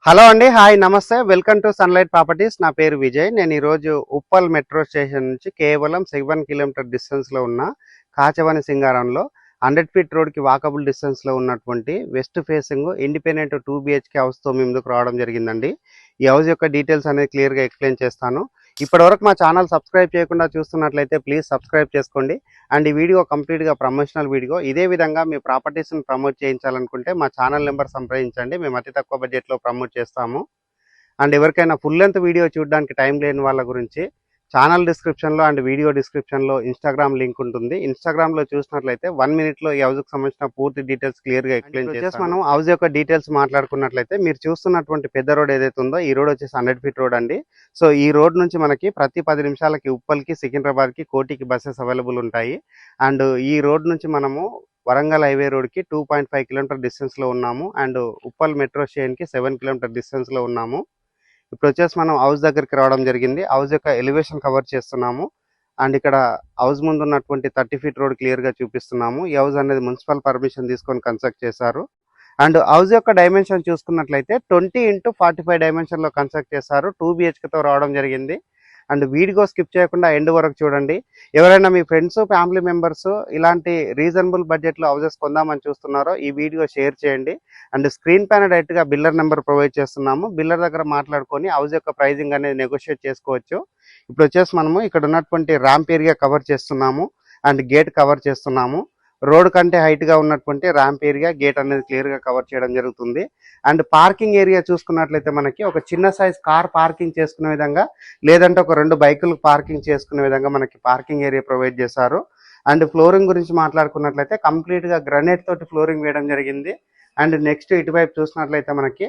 Hello అండి. Hi నమస్తే. Welcome to sunlight properties. నా పేరు విజయ్. నేను ఈరోజు ఉప్పల్ మెట్రో స్టేషన్ నుంచి కేవలం 7 కిలోమీటర్ డిస్టెన్స్‌లో ఉన్న కాచవని సింగారంలో 100 ఫీట్ రోడ్‌కి వాకబుల్ డిస్టెన్స్‌లో ఉన్నటువంటి వెస్ట్ ఫేసింగ్ ఇండిపెండెంట్ 2 బీహెచ్‌కే హౌస్‌తో మీ ముందుకు రావడం జరిగిందండి. ఈ హౌస్ యొక్క డీటెయిల్స్ అనేది క్లియర్‌గా ఎక్స్‌ప్లెయిన్ చేస్తాను. ఇప్పటివరకు మా ఛానల్ సబ్స్క్రైబ్ చేయకుండా చూస్తున్నట్లయితే ప్లీజ్ సబ్స్క్రైబ్ చేసుకోండి. అండ్ ఈ వీడియో కంప్లీట్‌గా ప్రమోషనల్ వీడియో. ఇదే విధంగా మీ ప్రాపర్టీస్‌ని ప్రమోట్ చేయించాలనుకుంటే మా ఛానల్ నెంబర్ సంప్రదించండి. మేము అతి తక్కువ బడ్జెట్‌లో ప్రమోట్ చేస్తాము. అండ్ ఎవరికైనా ఫుల్ లెంత్ వీడియో చూడడానికి టైం లేని వాళ్ళ గురించి ఛానల్ డిస్క్రిప్షన్లో అండ్ వీడియో డిస్క్రిప్షన్లో ఇన్స్టాగ్రామ్ లింక్ ఉంటుంది. ఇన్స్టాగ్రామ్లో చూసినట్లయితే 1 మినిట్లో ఈ హౌస్కి సంబంధించిన పూర్తి డీటెయిల్స్ క్లియర్గా ఎక్స్ప్లెయిన్ చేస్తాను. మనం హౌస్ యొక్క డీటెయిల్స్ మాట్లాడుకున్నట్లయితే మీరు చూస్తున్నటువంటి పెద్ద రోడ్ ఏదైతే ఉందో ఈ రోడ్ వచ్చేసి 100 ఫీట్ రోడ్ అండి. సో ఈ రోడ్ నుంచి మనకి ప్రతి 10 నిమిషాలకి ఉప్పల్కి, సికింద్రాబాద్కి, కోటికి బస్సెస్ అవైలబుల్ ఉంటాయి. అండ్ ఈ రోడ్ నుంచి మనము వరంగల్ హైవే రోడ్కి 2.5 కిలోమీటర్ డిస్టెన్స్లో ఉన్నాము. అండ్ ఉప్పల్ మెట్రో స్టేషన్కి 7 కిలోమీటర్ డిస్టెన్స్లో ఉన్నాము. ఇప్పుడు వచ్చేసి మనం హౌస్ దగ్గరికి రావడం జరిగింది. హౌస్ యొక్క ఎలివేషన్ కవర్ చేస్తున్నాము. అండ్ ఇక్కడ హౌస్ ముందు ఉన్నటువంటి 30 ఫీట్ రోడ్ క్లియర్గా చూపిస్తున్నాము. ఈ హౌస్ అనేది మున్సిపల్ పర్మిషన్ తీసుకొని కన్స్ట్రక్ట్ చేశారు. అండ్ హౌస్ యొక్క డైమెన్షన్ చూసుకున్నట్లయితే 20x45 డైమెన్షన్లో కన్స్ట్రక్ట్ చేశారు. 2 BHKతో రావడం జరిగింది. అండ్ వీడియో స్కిప్ చేయకుండా ఎండ్ వరకు చూడండి. ఎవరైనా మీ ఫ్రెండ్స్, ఫ్యామిలీ మెంబర్స్ ఇలాంటి రీజనబుల్ బడ్జెట్లో హౌసెస్ కొందామని చూస్తున్నారో ఈ వీడియో షేర్ చేయండి. అండ్ స్క్రీన్ పైన డైరెక్ట్గా బిల్లర్ నెంబర్ ప్రొవైడ్ చేస్తున్నాము. బిల్లర్ దగ్గర మాట్లాడుకొని హౌస్ యొక్క ప్రైజింగ్ అనేది నెగోషియేట్ చేసుకోవచ్చు. ఇప్పుడు వచ్చేసి మనము ఇక్కడ ఉన్నటువంటి ర్యాంప్ ఏరియా కవర్ చేస్తున్నాము. అండ్ గేట్ కవర్ చేస్తున్నాము. రోడ్ కంటే హైట్గా ఉన్నటువంటి ర్యాంప్ ఏరియా, గేట్ అనేది క్లియర్గా కవర్ చేయడం జరుగుతుంది. అండ్ పార్కింగ్ ఏరియా చూసుకున్నట్లయితే మనకి ఒక చిన్న సైజ్ కార్ పార్కింగ్ చేసుకునే విధంగా, లేదంటే ఒక 2 బైకులు పార్కింగ్ చేసుకునే విధంగా మనకి పార్కింగ్ ఏరియా ప్రొవైడ్ చేశారు. అండ్ ఫ్లోరింగ్ గురించి మాట్లాడుకున్నట్లయితే కంప్లీట్గా గ్రనైట్ తోటి ఫ్లోరింగ్ వేయడం జరిగింది. అండ్ నెక్స్ట్ ఇటువైపు చూసినట్లయితే మనకి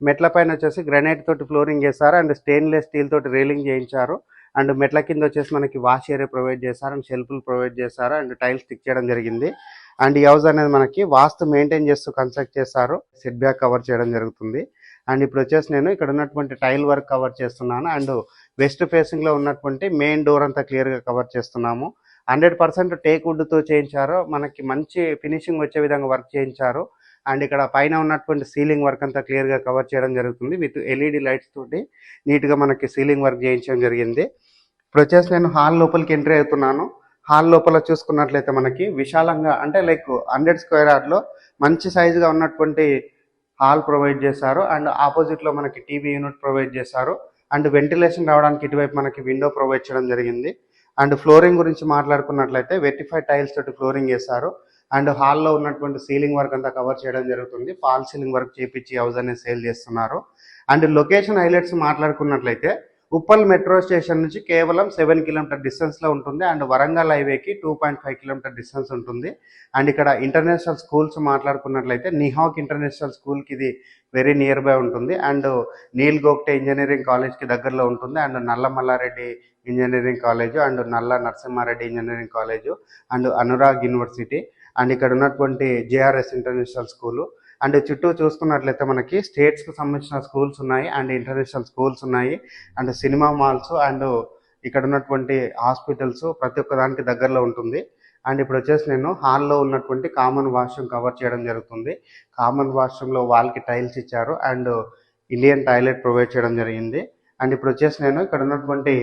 మెట్ల పైన వచ్చేసి గ్రనైట్ తోటి ఫ్లోరింగ్ చేశారు. అండ్ స్టెయిన్లెస్ స్టీల్ తోటి రైలింగ్ చేయించారు. అండ్ మెట్ల కింద వచ్చేసి మనకి వాష్ ఏరియా ప్రొవైడ్ చేశారు. అండ్ షెల్ఫ్లు ప్రొవైడ్ చేశారు. అండ్ టైల్స్ స్టిక్ చేయడం జరిగింది. అండ్ ఈ హౌస్ అనేది మనకి వాస్తు మెయింటైన్ చేస్తూ కన్స్ట్రక్ట్ చేశారు. సెట్ బ్యాక్ కవర్ చేయడం జరుగుతుంది. అండ్ ఇప్పుడు వచ్చేసి నేను ఇక్కడ ఉన్నటువంటి టైల్ వర్క్ కవర్ చేస్తున్నాను. అండ్ వెస్ట్ ఫేసింగ్లో ఉన్నటువంటి మెయిన్ డోర్ అంతా క్లియర్గా కవర్ చేస్తున్నాము. 100% టేక్ వుడ్తో చేయించారు. మనకి మంచి ఫినిషింగ్ వచ్చే విధంగా వర్క్ చేయించారు. అండ్ ఇక్కడ పైన ఉన్నటువంటి సీలింగ్ వర్క్ అంతా క్లియర్గా కవర్ చేయడం జరుగుతుంది. విత్ LED లైట్స్ తోటి నీట్గా మనకి సీలింగ్ వర్క్ చేయించడం జరిగింది. ఇప్పుడు వచ్చేసి నేను హాల్ లోపలికి ఎంట్రీ అవుతున్నాను. హాల్ లోపల చూసుకున్నట్లయితే మనకి విశాలంగా అంటే లైక్ 100 స్క్వేర్ యార్డ్లో మంచి సైజుగా ఉన్నటువంటి హాల్ ప్రొవైడ్ చేశారు. అండ్ ఆపోజిట్లో మనకి టీవీ యూనిట్ ప్రొవైడ్ చేశారు. అండ్ వెంటిలేషన్ రావడానికి ఇటువైపు మనకి విండో ప్రొవైడ్ చేయడం జరిగింది. అండ్ ఫ్లోరింగ్ గురించి మాట్లాడుకున్నట్లయితే వెటిఫైడ్ టైల్స్ తోటి ఫ్లోరింగ్ చేశారు. అండ్ హాల్లో ఉన్నటువంటి సీలింగ్ వర్క్ అంతా కవర్ చేయడం జరుగుతుంది. ఫాల్ సీలింగ్ వర్క్ చేపించి హౌస్ అనేది సేల్ చేస్తున్నారు. అండ్ లొకేషన్ హైలైట్స్ మాట్లాడుకున్నట్లయితే ఉప్పల్ మెట్రో స్టేషన్ నుంచి కేవలం 7 కిలోమీటర్ డిస్టెన్స్లో ఉంటుంది. అండ్ వరంగల్ హైవేకి 2.5 కిలోమీటర్ డిస్టెన్స్ ఉంటుంది. అండ్ ఇక్కడ ఇంటర్నేషనల్ స్కూల్స్ మాట్లాడుకున్నట్లయితే నిహాక్ ఇంటర్నేషనల్ స్కూల్కి ఇది వెరీ నియర్ బై ఉంటుంది. అండ్ నీల్ గోప్టే ఇంజనీరింగ్ కాలేజ్కి దగ్గరలో ఉంటుంది. అండ్ నల్ల Mallareddy engineering college, and Nalla Narasimha Reddy engineering college, and Anurag university, and ఇక్కడ ఉన్నటువంటి JRS ఇంటర్నేషనల్ స్కూలు. అండ్ చుట్టూ చూసుకున్నట్లయితే మనకి స్టేట్స్కి సంబంధించిన స్కూల్స్ ఉన్నాయి. అండ్ ఇంటర్నేషనల్ స్కూల్స్ ఉన్నాయి. అండ్ సినిమా మాల్స్, అండ్ ఇక్కడ ఉన్నటువంటి హాస్పిటల్స్ ప్రతి ఒక్క దానికి దగ్గరలో ఉంటుంది. అండ్ ఇప్పుడు వచ్చేసి నేను హాల్లో ఉన్నటువంటి కామన్ వాష్రూమ్ కవర్ చేయడం జరుగుతుంది. కామన్ వాష్రూమ్లో వాల్కి టైల్స్ ఇచ్చారు. అండ్ ఇండియన్ టాయిలెట్ ప్రొవైడ్ చేయడం జరిగింది. అండ్ ఇప్పుడు వచ్చేసి నేను ఇక్కడ ఉన్నటువంటి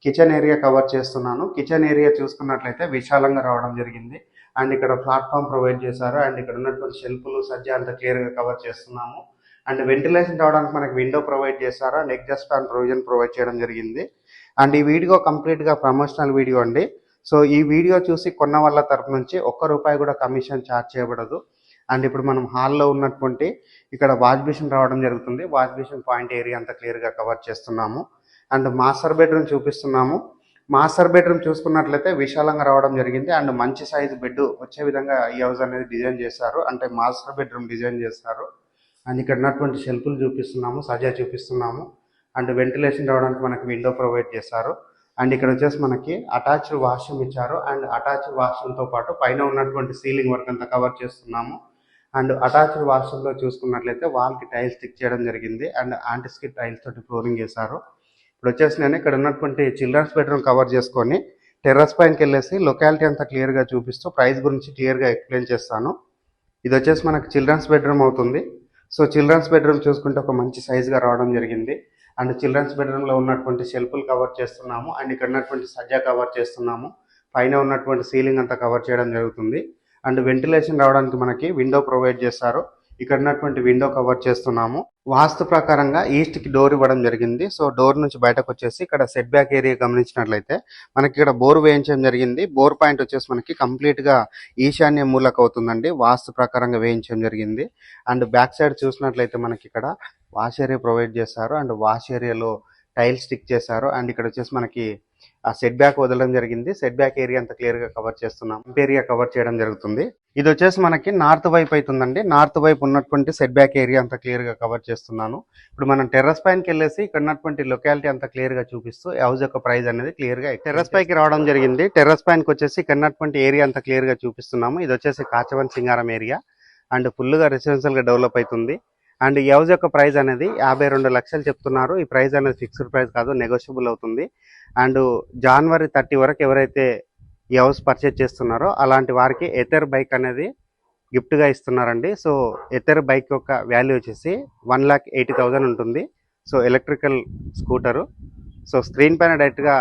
కిచెన్ ఏరియా కవర్ చేస్తున్నాను. కిచెన్ ఏరియా చూసుకున్నట్లయితే విశాలంగా రావడం జరిగింది. అండ్ ఇక్కడ ప్లాట్ఫామ్ ప్రొవైడ్ చేశారు. అండ్ ఇక్కడ ఉన్నటువంటి షెల్ఫ్లు సజ్జా అంతా క్లియర్గా కవర్ చేస్తున్నాము. అండ్ వెంటిలేషన్ రావడానికి మనకి విండో ప్రొవైడ్ చేశారు. And exhaust fan provision provide చేయడం జరిగింది. అండ్ ఈ వీడియో కంప్లీట్గా ప్రమోషనల్ వీడియో అండి. సో ఈ వీడియో చూసి కొన్న వాళ్ళ తరపు నుంచి ₹1 కూడా కమిషన్ ఛార్జ్ చేయబడదు. అండ్ ఇప్పుడు మనం హాల్లో ఉన్నటువంటి ఇక్కడ వాష్ బేసిన్ రావడం జరుగుతుంది. వాష్ బేసిన్ పాయింట్ ఏరియా అంతా క్లియర్గా కవర్ చేస్తున్నాము. అండ్ మాస్టర్ బెడ్రూమ్ చూపిస్తున్నాము. మాస్టర్ బెడ్రూమ్ చూసుకున్నట్లయితే విశాలంగా రావడం జరిగింది. అండ్ మంచి సైజు బెడ్ వచ్చే విధంగా ఈ హౌస్ అనేది డిజైన్ చేశారు. అంటే మాస్టర్ బెడ్రూమ్ డిజైన్ చేశారు. అండ్ ఇక్కడ ఉన్నటువంటి షెల్ఫ్లు చూపిస్తున్నాము, సజా చూపిస్తున్నాము. అండ్ వెంటిలేషన్ రావడానికి మనకి విండో ప్రొవైడ్ చేశారు. అండ్ ఇక్కడ వచ్చేసి మనకి అటాచ్డ్ వాష్రూమ్ ఇచ్చారు. అండ్ అటాచ్డ్ వాష్రూమ్తో పాటు పైన ఉన్నటువంటి సీలింగ్ వర్క్ అంతా కవర్ చేస్తున్నాము. అండ్ అటాచ్డ్ వాష్రూమ్లో చూసుకున్నట్లయితే వాల్కి టైల్స్ స్టిక్ చేయడం జరిగింది. అండ్ యాంటిస్కిట్ టైల్స్ తోటి ఫ్లోరింగ్ చేశారు. ఇప్పుడు వచ్చేసి నేను ఇక్కడ ఉన్నటువంటి చిల్డ్రన్స్ బెడ్రూమ్ కవర్ చేసుకొని టెర్రస్ పైనకి వెళ్ళేసి లొకాలిటీ అంతా క్లియర్గా చూపిస్తూ ప్రైస్ గురించి క్లియర్గా ఎక్స్ప్లెయిన్ చేస్తాను. ఇది వచ్చేసి మనకు చిల్డ్రన్స్ బెడ్రూమ్ అవుతుంది. సో చిల్డ్రన్స్ బెడ్రూమ్ చూసుకుంటే ఒక మంచి సైజ్గా రావడం జరిగింది. అండ్ చిల్డ్రన్స్ బెడ్రూమ్లో ఉన్నటువంటి షెల్ఫ్లు కవర్ చేస్తున్నాము. అండ్ ఇక్కడ ఉన్నటువంటి సజ్జా కవర్ చేస్తున్నాము. పైన ఉన్నటువంటి సీలింగ్ అంతా కవర్ చేయడం జరుగుతుంది. అండ్ వెంటిలేషన్ రావడానికి మనకి విండో ప్రొవైడ్ చేస్తారు. ఇక్కడ ఉన్నటువంటి విండో కవర్ చేస్తున్నాము. వాస్తు ప్రకారంగా ఈస్ట్కి డోర్ ఇవ్వడం జరిగింది. సో డోర్ నుంచి బయటకు వచ్చేసి ఇక్కడ సెట్ బ్యాక్ ఏరియా గమనించినట్లయితే మనకి ఇక్కడ బోర్ వేయించడం జరిగింది. బోర్ పాయింట్ వచ్చేసి మనకి కంప్లీట్గా ఈశాన్య మూలకు అవుతుందండి. వాస్తు ప్రకారంగా వేయించడం జరిగింది. అండ్ బ్యాక్ సైడ్ చూసినట్లయితే మనకి ఇక్కడ వాష్ ఏరియా ప్రొవైడ్ చేస్తారు. అండ్ వాష్ ఏరియాలో టైల్ స్టిక్ చేశారు. అండ్ ఇక్కడ వచ్చేసి మనకి ఆ సెట్ బ్యాక్ వదలడం జరిగింది. సెట్ బ్యాక్ ఏరియా అంతా క్లియర్ గా కవర్ చేస్తున్నాం. ఏరియా కవర్ చేయడం జరుగుతుంది. ఇది వచ్చేసి మనకి నార్త్ వైపు అవుతుందండి. నార్త్ వైపు ఉన్నటువంటి సెట్ బ్యాక్ ఏరియా అంతా క్లియర్ గా కవర్ చేస్తున్నాను. ఇప్పుడు మనం టెర్రస్ పైనకి వెళ్ళేసి ఇక్కడ ఉన్నటువంటి లొకాలిటీ అంతా క్లియర్ గా చూపిస్తూ హౌస్ యొక్క ప్రైస్ అనేది క్లియర్ గా టెర్రస్ పైకి రావడం జరిగింది. టెర్రస్ పైనకి వచ్చేసి ఇక్కడ ఉన్నటువంటి ఏరియా అంతా క్లియర్ గా చూపిస్తున్నాము. ఇది వచ్చేసి కాచవన్ సింగారం ఏరియా అండ్ ఫుల్ గా రెసిడెన్షియల్ గా డెవలప్ అవుతుంది. అండ్ ఈ హౌస్ యొక్క ప్రైస్ అనేది 52 లక్షలు చెప్తున్నారు. ఈ ప్రైస్ అనేది ఫిక్స్డ్ ప్రైస్ కాదు, నెగోషియబుల్ అవుతుంది. అండ్ జనవరి 30 వరకు ఎవరైతే ఈ హౌస్ పర్చేజ్ చేస్తున్నారో అలాంటి వారికి ఎథర్ బైక్ అనేది గిఫ్ట్గా ఇస్తున్నారండి. సో ఎథర్ బైక్ యొక్క వాల్యూ వచ్చేసి 1,80,000 ఉంటుంది. So electrical scooter. So screen పైన డైరెక్ట్గా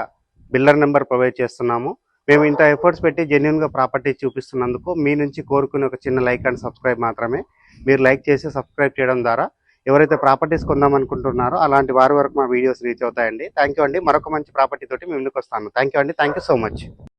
బిల్డర్ నెంబర్ ప్రొవైడ్ చేస్తున్నాము. మేము ఇంత ఎఫర్ట్స్ పెట్టి జెన్యున్గా ప్రాపర్టీ చూపిస్తున్నందుకు మీ నుంచి కోరుకునే ఒక చిన్న లైక్ అండ్ సబ్స్క్రైబ్ మాత్రమే. మీరు లైక్ చేసి సబ్స్క్రైబ్ చేయడం ద్వారా ఎవరైతే ప్రాపర్టీస్ కొందాం అనుకుంటున్నారో అలాంటి వారి వరకు మా వీడియోస్ రీచ్ అవుతాయండి. థ్యాంక్ యూ అండి. మరొక మంచి ప్రాపర్టీ తోటి మీ ముందుకు వస్తాను. థ్యాంక్ యూ అండి. Thank you so much.